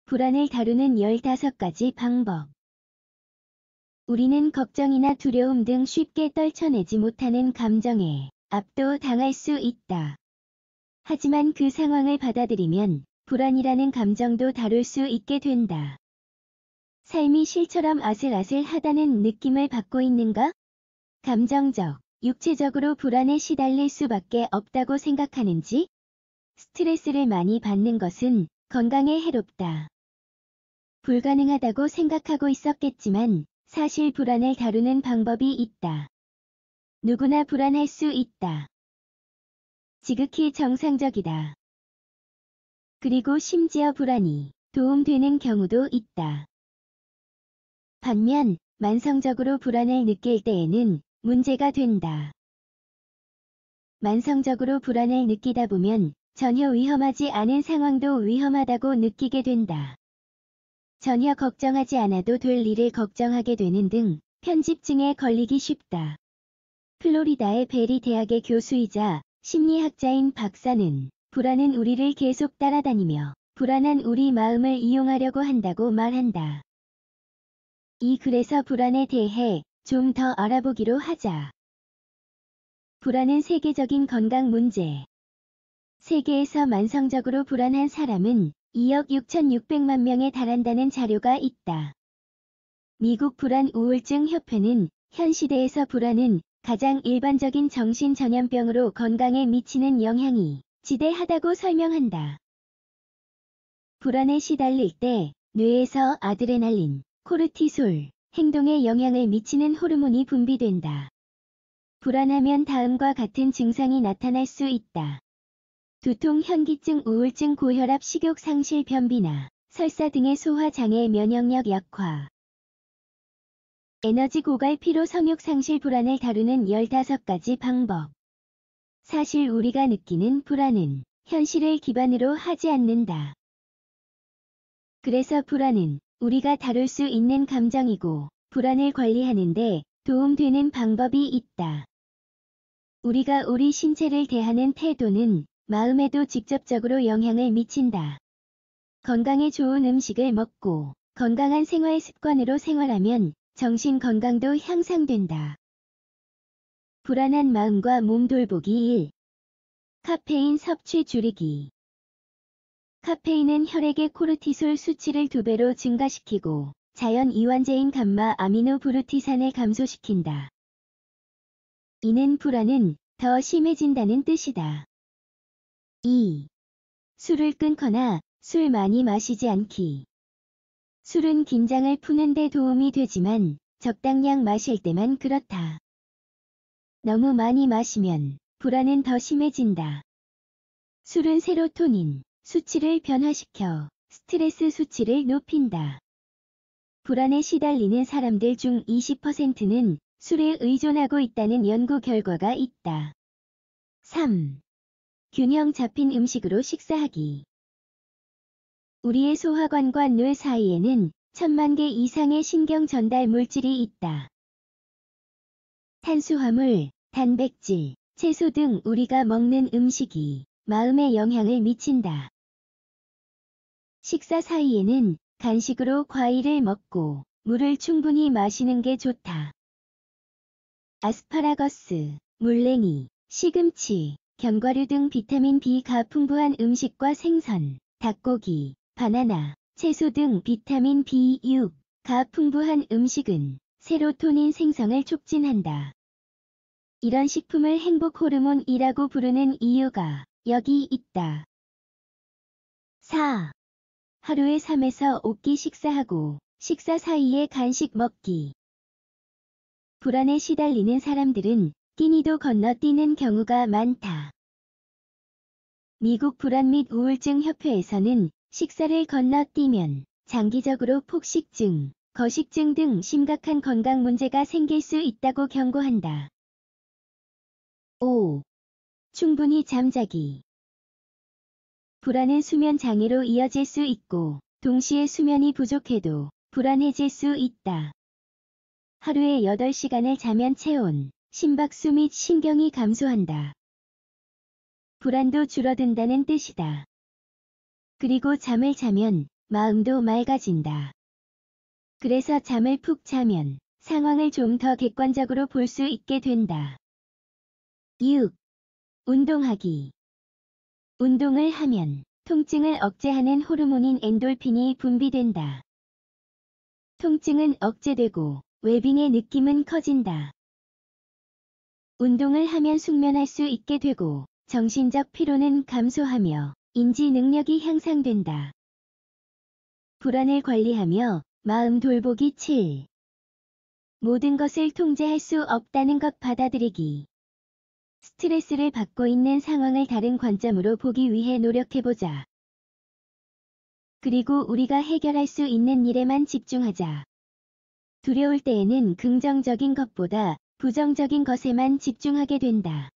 불안을 다루는 15가지 방법. 우리는 걱정이나 두려움 등 쉽게 떨쳐내지 못하는 감정에 압도당할 수 있다. 하지만 그 상황을 받아들이면 불안이라는 감정도 다룰 수 있게 된다. 삶이 실처럼 아슬아슬하다는 느낌을 받고 있는가? 감정적, 육체적으로 불안에 시달릴 수밖에 없다고 생각하는지? 스트레스를 많이 받는 것은 건강에 해롭다. 불가능하다고 생각하고 있었겠지만 사실 불안을 다루는 방법이 있다. 누구나 불안할 수 있다. 지극히 정상적이다. 그리고 심지어 불안이 도움되는 경우도 있다. 반면 만성적으로 불안을 느낄 때에는 문제가 된다. 만성적으로 불안을 느끼다 보면 전혀 위험하지 않은 상황도 위험하다고 느끼게 된다. 전혀 걱정하지 않아도 될 일을 걱정하게 되는 등 편집증에 걸리기 쉽다. 플로리다의 베리 대학의 교수이자 심리학자인 박사는 불안은 우리를 계속 따라다니며 불안한 우리 마음을 이용하려고 한다고 말한다. 이 글에서 불안에 대해 좀 더 알아보기로 하자. 불안은 세계적인 건강 문제. 세계에서 만성적으로 불안한 사람은 2억 6,600만 명에 달한다는 자료가 있다. 미국 불안 우울증 협회는 현 시대에서 불안은 가장 일반적인 정신전염병으로 건강에 미치는 영향이 지대하다고 설명한다. 불안에 시달릴 때 뇌에서 아드레날린, 코르티솔, 행동에 영향을 미치는 호르몬이 분비된다. 불안하면 다음과 같은 증상이 나타날 수 있다. 두통, 현기증, 우울증, 고혈압, 식욕 상실, 변비나 설사 등의 소화장애, 면역력 약화. 에너지 고갈, 피로, 성욕 상실. 불안을 다루는 15가지 방법. 사실 우리가 느끼는 불안은 현실을 기반으로 하지 않는다. 그래서 불안은 우리가 다룰 수 있는 감정이고 불안을 관리하는 데 도움되는 방법이 있다. 우리가 우리 신체를 대하는 태도는 마음에도 직접적으로 영향을 미친다. 건강에 좋은 음식을 먹고 건강한 생활 습관으로 생활하면 정신 건강도 향상된다. 불안한 마음과 몸 돌보기 1. 카페인 섭취 줄이기. 카페인은 혈액의 코르티솔 수치를 2배로 증가시키고 자연 이완제인 감마 아미노 부르티산을 감소시킨다. 이는 불안은 더 심해진다는 뜻이다. 2. 술을 끊거나 술 많이 마시지 않기. 술은 긴장을 푸는 데 도움이 되지만 적당량 마실 때만 그렇다. 너무 많이 마시면 불안은 더 심해진다. 술은 세로토닌 수치를 변화시켜 스트레스 수치를 높인다. 불안에 시달리는 사람들 중 20%는 술에 의존하고 있다는 연구 결과가 있다. 3. 균형 잡힌 음식으로 식사하기. 우리의 소화관과 뇌 사이에는 1000만 개 이상의 신경 전달 물질이 있다. 탄수화물, 단백질, 채소 등 우리가 먹는 음식이 마음에 영향을 미친다. 식사 사이에는 간식으로 과일을 먹고 물을 충분히 마시는 게 좋다. 아스파라거스, 물냉이, 시금치, 견과류 등 비타민 B가 풍부한 음식과 생선, 닭고기, 바나나, 채소 등 비타민 B6가 풍부한 음식은 세로토닌 생성을 촉진한다. 이런 식품을 행복 호르몬이라고 부르는 이유가 여기 있다. 4. 하루에 3에서 5끼 식사하고 식사 사이에 간식 먹기. 불안에 시달리는 사람들은 끼니도 건너뛰는 경우가 많다. 미국 불안 및 우울증 협회에서는 식사를 건너뛰면 장기적으로 폭식증, 거식증 등 심각한 건강 문제가 생길 수 있다고 경고한다. 5. 충분히 잠자기. 불안은 수면 장애로 이어질 수 있고 동시에 수면이 부족해도 불안해질 수 있다. 하루에 8시간을 자면 체온, 심박수 및 신경이 감소한다. 불안도 줄어든다는 뜻이다. 그리고 잠을 자면 마음도 맑아진다. 그래서 잠을 푹 자면 상황을 좀 더 객관적으로 볼 수 있게 된다. 6. 운동하기. 운동을 하면 통증을 억제하는 호르몬인 엔돌핀이 분비된다. 통증은 억제되고 웰빙의 느낌은 커진다. 운동을 하면 숙면할 수 있게 되고 정신적 피로는 감소하며 인지 능력이 향상된다. 불안을 관리하며 마음 돌보기. 7. 모든 것을 통제할 수 없다는 것 받아들이기. 스트레스를 받고 있는 상황을 다른 관점으로 보기 위해 노력해보자. 그리고 우리가 해결할 수 있는 일에만 집중하자. 두려울 때에는 긍정적인 것보다 부정적인 것에만 집중하게 된다.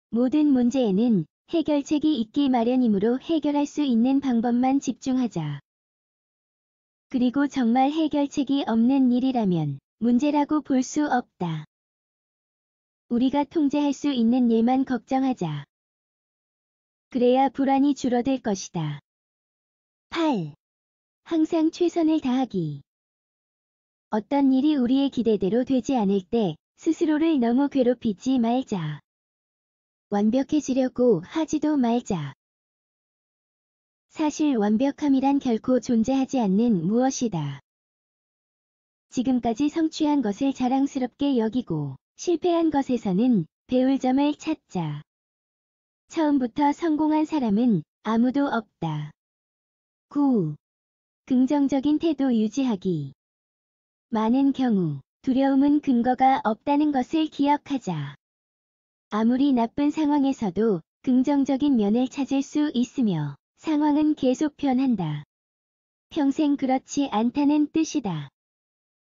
모든 문제에는 해결책이 있기 마련이므로 해결할 수 있는 방법만 집중하자. 그리고 정말 해결책이 없는 일이라면 문제라고 볼 수 없다. 우리가 통제할 수 있는 일만 걱정하자. 그래야 불안이 줄어들 것이다. 8. 항상 최선을 다하기. 어떤 일이 우리의 기대대로 되지 않을 때 스스로를 너무 괴롭히지 말자. 완벽해지려고 하지도 말자. 사실 완벽함이란 결코 존재하지 않는 무엇이다. 지금까지 성취한 것을 자랑스럽게 여기고 실패한 것에서는 배울 점을 찾자. 처음부터 성공한 사람은 아무도 없다. 9. 긍정적인 태도 유지하기. 많은 경우 두려움은 근거가 없다는 것을 기억하자. 아무리 나쁜 상황에서도 긍정적인 면을 찾을 수 있으며 상황은 계속 변한다. 평생 그렇지 않다는 뜻이다.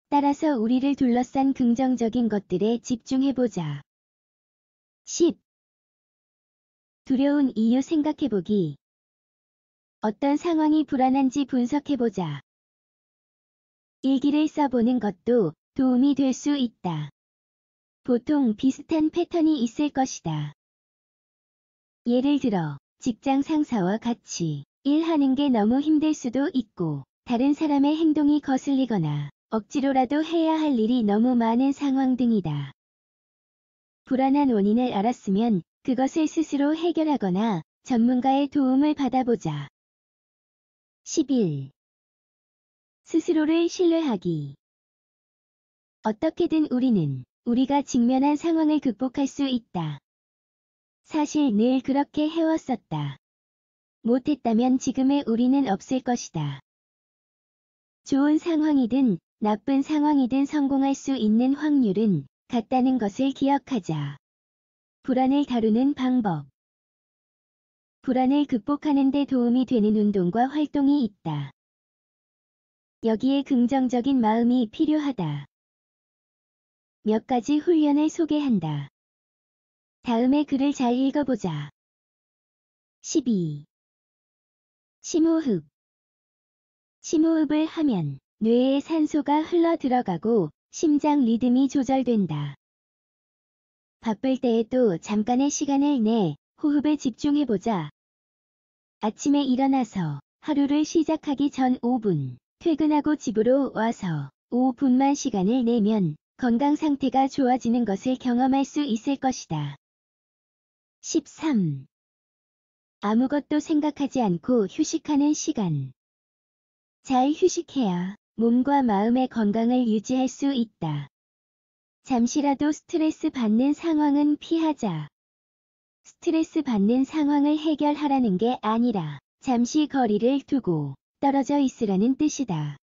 따라서 우리를 둘러싼 긍정적인 것들에 집중해보자. 10. 두려운 이유 생각해보기. 어떤 상황이 불안한지 분석해보자. 일기를 써보는 것도 도움이 될 수 있다. 보통 비슷한 패턴이 있을 것이다. 예를 들어, 직장 상사와 같이 일하는 게 너무 힘들 수도 있고, 다른 사람의 행동이 거슬리거나 억지로라도 해야 할 일이 너무 많은 상황 등이다. 불안한 원인을 알았으면 그것을 스스로 해결하거나 전문가의 도움을 받아보자. 11. 스스로를 신뢰하기. 어떻게든 우리는 우리가 직면한 상황을 극복할 수 있다. 사실 늘 그렇게 해왔었다. 못했다면 지금의 우리는 없을 것이다. 좋은 상황이든 나쁜 상황이든 성공할 수 있는 확률은 같다는 것을 기억하자. 불안을 다루는 방법. 불안을 극복하는 데 도움이 되는 운동과 활동이 있다. 여기에 긍정적인 마음이 필요하다. 몇 가지 훈련을 소개한다. 다음에 글을 잘 읽어보자. 12. 심호흡. 심호흡을 하면 뇌에 산소가 흘러 들어가고 심장 리듬이 조절된다. 바쁠 때에도 잠깐의 시간을 내 호흡에 집중해보자. 아침에 일어나서 하루를 시작하기 전 5분, 퇴근하고 집으로 와서 5분만 시간을 내면 건강 상태가 좋아지는 것을 경험할 수 있을 것이다. 13. 아무것도 생각하지 않고 휴식하는 시간. 잘 휴식해야 몸과 마음의 건강을 유지할 수 있다. 잠시라도 스트레스 받는 상황은 피하자. 스트레스 받는 상황을 해결하라는 게 아니라 잠시 거리를 두고 떨어져 있으라는 뜻이다.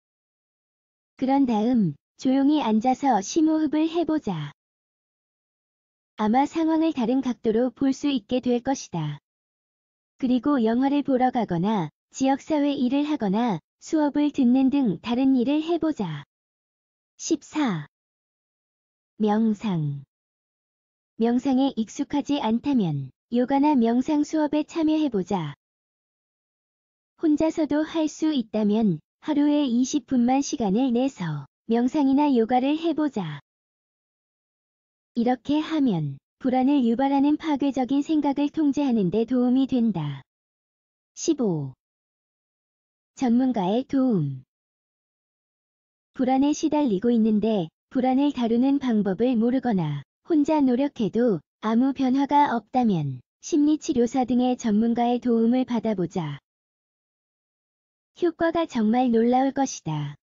그런 다음 조용히 앉아서 심호흡을 해보자. 아마 상황을 다른 각도로 볼 수 있게 될 것이다. 그리고 영화를 보러 가거나 지역사회 일을 하거나 수업을 듣는 등 다른 일을 해보자. 14. 명상. 명상에 익숙하지 않다면 요가나 명상 수업에 참여해보자. 혼자서도 할 수 있다면 하루에 20분만 시간을 내서 명상이나 요가를 해보자. 이렇게 하면 불안을 유발하는 파괴적인 생각을 통제하는 데 도움이 된다. 15. 전문가의 도움. 불안에 시달리고 있는데 불안을 다루는 방법을 모르거나 혼자 노력해도 아무 변화가 없다면 심리치료사 등의 전문가의 도움을 받아보자. 효과가 정말 놀라울 것이다.